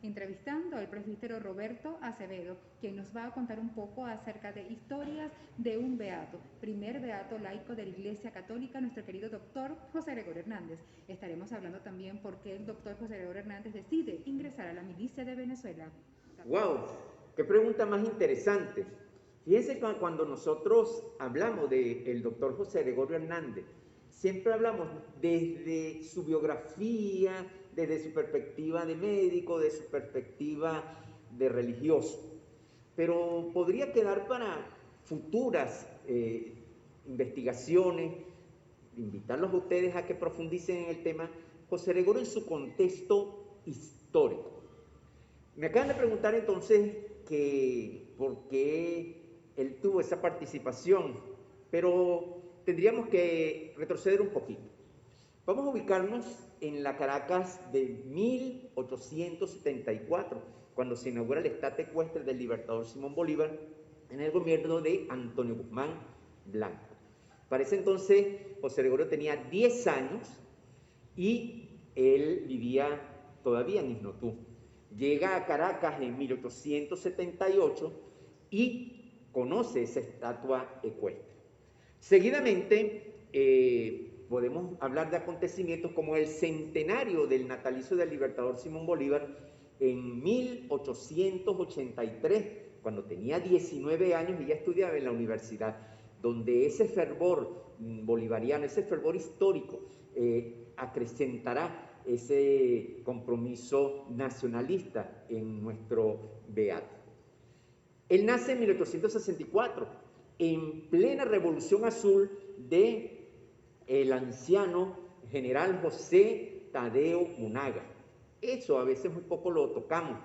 entrevistando al presbítero Roberto Acevedo, quien nos va a contar un poco acerca de historias de un beato, primer beato laico de la Iglesia Católica, nuestro querido doctor José Gregorio Hernández. Estaremos hablando también por qué el doctor José Gregorio Hernández decide ingresar a la milicia de Venezuela. ¡Wow! ¡Qué pregunta más interesante! Fíjense que cuando nosotros hablamos del doctor José Gregorio Hernández, siempre hablamos desde su biografía, desde su perspectiva de médico, de su perspectiva de religioso. Pero podría quedar para futuras investigaciones, invitarlos a ustedes a que profundicen en el tema José Gregorio en su contexto histórico. Me acaban de preguntar entonces que por qué él tuvo esa participación, pero tendríamos que retroceder un poquito. Vamos a ubicarnos en la Caracas de 1874, cuando se inaugura el estate ecuestre del libertador Simón Bolívar en el gobierno de Antonio Guzmán Blanco. Para ese entonces, José Gregorio tenía 10 años y él vivía todavía en Isnotú. Llega a Caracas en 1878 y conoce esa estatua ecuestre. Seguidamente, podemos hablar de acontecimientos como el centenario del natalicio del libertador Simón Bolívar en 1883, cuando tenía 19 años y ya estudiaba en la universidad, donde ese fervor bolivariano, ese fervor histórico, acrecentará ese compromiso nacionalista en nuestro beato. Él nace en 1864, en plena Revolución Azul de el anciano general José Tadeo Monaga. Eso a veces muy poco lo tocamos.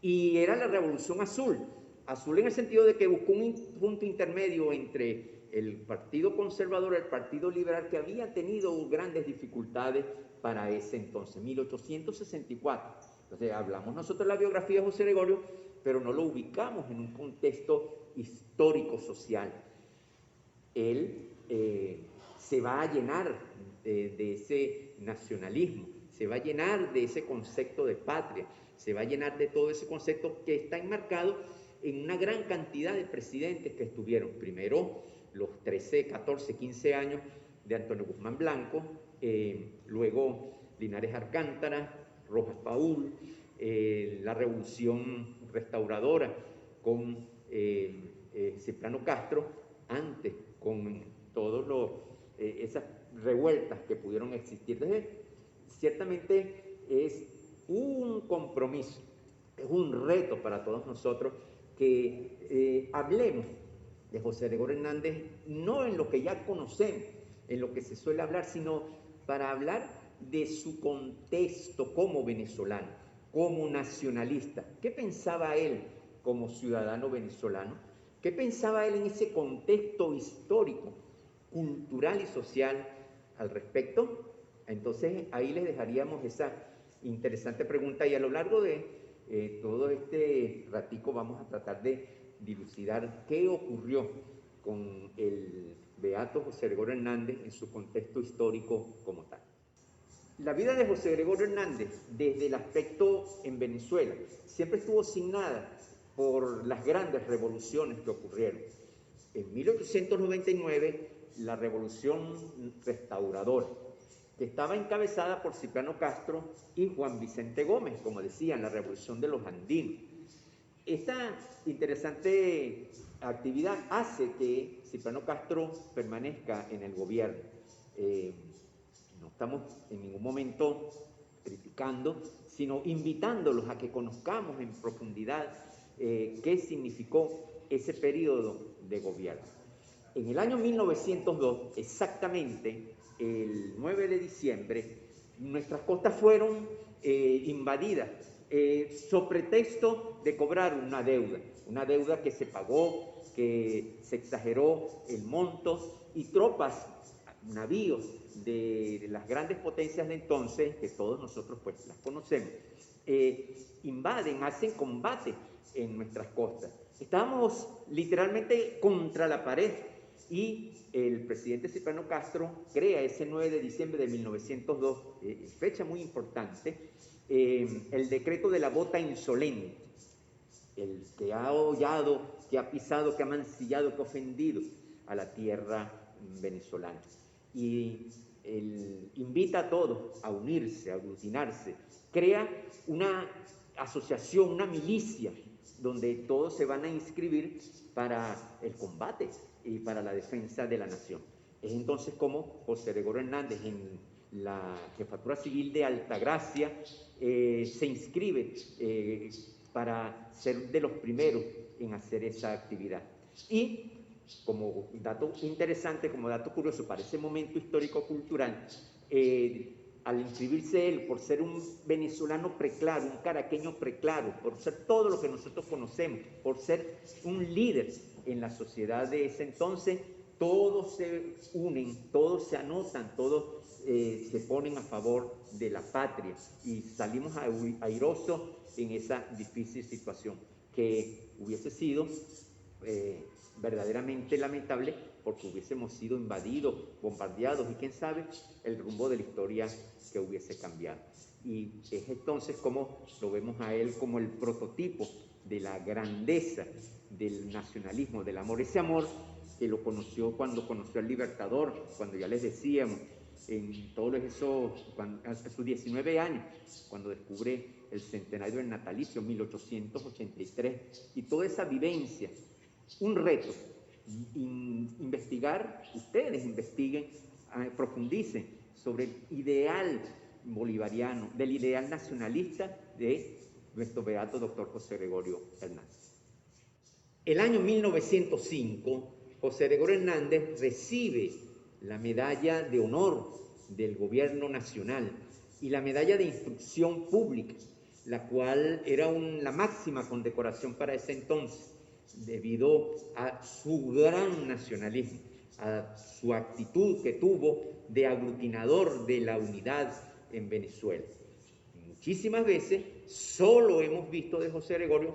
Y era la Revolución Azul. Azul en el sentido de que buscó un punto intermedio entre el Partido Conservador y el Partido Liberal, que había tenido grandes dificultades para ese entonces, 1864. Entonces hablamos nosotros de la biografía de José Gregorio, pero no lo ubicamos en un contexto histórico-social. Él se va a llenar de ese nacionalismo, se va a llenar de ese concepto de patria, se va a llenar de todo ese concepto que está enmarcado en una gran cantidad de presidentes que estuvieron. Primero, los 13, 14, 15 años de Antonio Guzmán Blanco, luego Linares Alcántara, Rojas Paul, la Revolución Restauradora con Cipriano Castro, antes con todas esas revueltas que pudieron existir. Entonces, ciertamente es un compromiso, es un reto para todos nosotros que hablemos de José Gregorio Hernández, no en lo que ya conocemos, en lo que se suele hablar, sino para hablar de su contexto como venezolano, como nacionalista. ¿Qué pensaba él como ciudadano venezolano? ¿Qué pensaba él en ese contexto histórico, cultural y social al respecto? Entonces ahí les dejaríamos esa interesante pregunta y a lo largo de todo este ratico vamos a tratar de dilucidar qué ocurrió con el beato José Gregorio Hernández en su contexto histórico como tal. La vida de José Gregorio Hernández, desde el aspecto en Venezuela, siempre estuvo signada por las grandes revoluciones que ocurrieron. En 1899, la Revolución Restauradora, que estaba encabezada por Cipriano Castro y Juan Vicente Gómez, como decían, la Revolución de los Andinos. Esta interesante actividad hace que Cipriano Castro permanezca en el gobierno. No estamos en ningún momento criticando, sino invitándolos a que conozcamos en profundidad qué significó ese periodo de gobierno. En el año 1902, exactamente el 9 de diciembre, nuestras costas fueron invadidas sobre pretexto de cobrar una deuda que se pagó, que se exageró el monto, y tropas, navíos de las grandes potencias de entonces, que todos nosotros pues las conocemos, invaden, hacen combate en nuestras costas. Estábamos literalmente contra la pared. y el presidente Cipriano Castro crea ese 9 de diciembre de 1902, fecha muy importante, el decreto de la bota insolente, el que ha hollado, que ha pisado, que ha mancillado, que ha ofendido a la tierra venezolana. Y invita a todos a unirse, a aglutinarse, crea una asociación, una milicia, donde todos se van a inscribir para el combate y para la defensa de la nación. Es entonces como José Gregorio Hernández, en la Jefatura Civil de Altagracia, se inscribe para ser de los primeros en hacer esa actividad. Y como dato interesante, como dato curioso para ese momento histórico-cultural, al inscribirse él, por ser un venezolano preclaro, un caraqueño preclaro, por ser todo lo que nosotros conocemos, por ser un líder en la sociedad de ese entonces, todos se unen, todos se anotan, todos se ponen a favor de la patria y salimos airosos en esa difícil situación que hubiese sido verdaderamente lamentable, porque hubiésemos sido invadidos, bombardeados y quién sabe el rumbo de la historia que hubiese cambiado. Y es entonces como lo vemos a él como el prototipo de la grandeza del nacionalismo, del amor, ese amor que lo conoció cuando conoció al Libertador, cuando ya les decíamos, en todos esos, a sus 19 años, cuando descubre el centenario del natalicio, 1883, y toda esa vivencia, un reto, investigar, ustedes investiguen, profundicen sobre el ideal bolivariano, del ideal nacionalista de nuestro beato doctor José Gregorio Hernández. El año 1905, José Gregorio Hernández recibe la medalla de honor del gobierno nacional y la medalla de instrucción pública, la cual era la máxima condecoración para ese entonces, debido a su gran nacionalismo, a su actitud que tuvo de aglutinador de la unidad en Venezuela. Muchísimas veces solo hemos visto de José Gregorio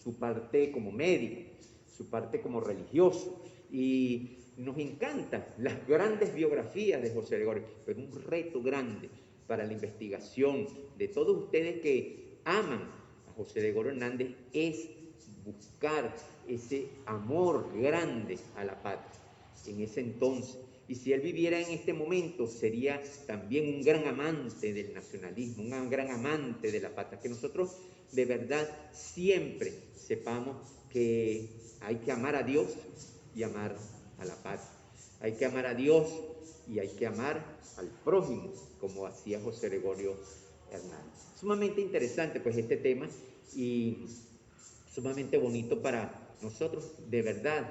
su parte como médico, su parte como religioso, y nos encantan las grandes biografías de José Gregorio, pero un reto grande para la investigación de todos ustedes que aman a José Gregorio Hernández es buscar ese amor grande a la patria en ese entonces. Y si él viviera en este momento, sería también un gran amante del nacionalismo, un gran amante de la patria. Que nosotros de verdad siempre sepamos que hay que amar a Dios y amar a la patria. Hay que amar a Dios y hay que amar al prójimo, como hacía José Gregorio Hernández. Sumamente interesante pues este tema y sumamente bonito para nosotros de verdad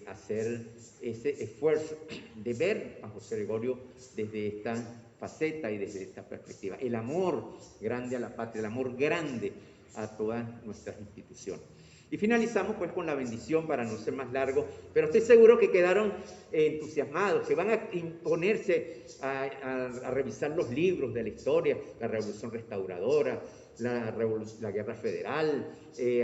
hacer ese esfuerzo de ver a José Gregorio desde esta faceta y desde esta perspectiva. El amor grande a la patria, el amor grande a todas nuestras instituciones. Y finalizamos pues con la bendición para no ser más largo, pero estoy seguro que quedaron entusiasmados, que van a ponerse a revisar los libros de la historia, la Revolución Restauradora, la Guerra Federal,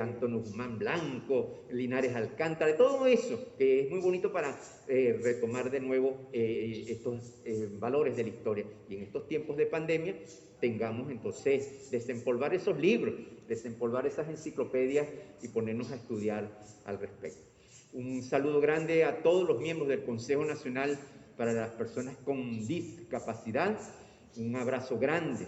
Antonio Guzmán Blanco, Linares Alcántara, todo eso que es muy bonito para retomar de nuevo estos valores de la historia. Y en estos tiempos de pandemia tengamos entonces desempolvar esos libros, desempolvar esas enciclopedias y ponernos a estudiar al respecto. Un saludo grande a todos los miembros del Consejo Nacional para las Personas con Discapacidad, un abrazo grande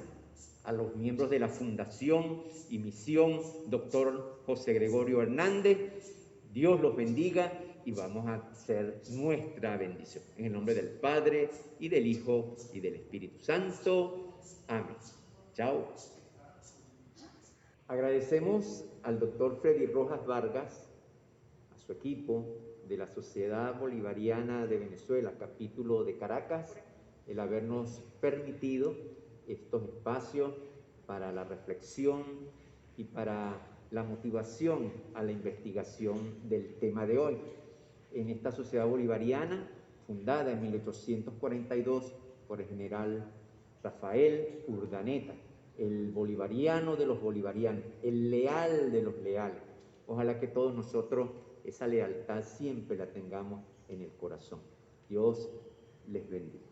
a los miembros de la Fundación y Misión Dr. José Gregorio Hernández. Dios los bendiga y vamos a hacer nuestra bendición. En el nombre del Padre, y del Hijo, y del Espíritu Santo. Amén. Chao. Agradecemos al doctor Freddy Rojas Vargas, a su equipo de la Sociedad Bolivariana de Venezuela, capítulo de Caracas, el habernos permitido estos espacios para la reflexión y para la motivación a la investigación del tema de hoy. En esta sociedad bolivariana, fundada en 1842 por el general Rafael Urdaneta, el bolivariano de los bolivarianos, el leal de los leales. Ojalá que todos nosotros esa lealtad siempre la tengamos en el corazón. Dios les bendiga.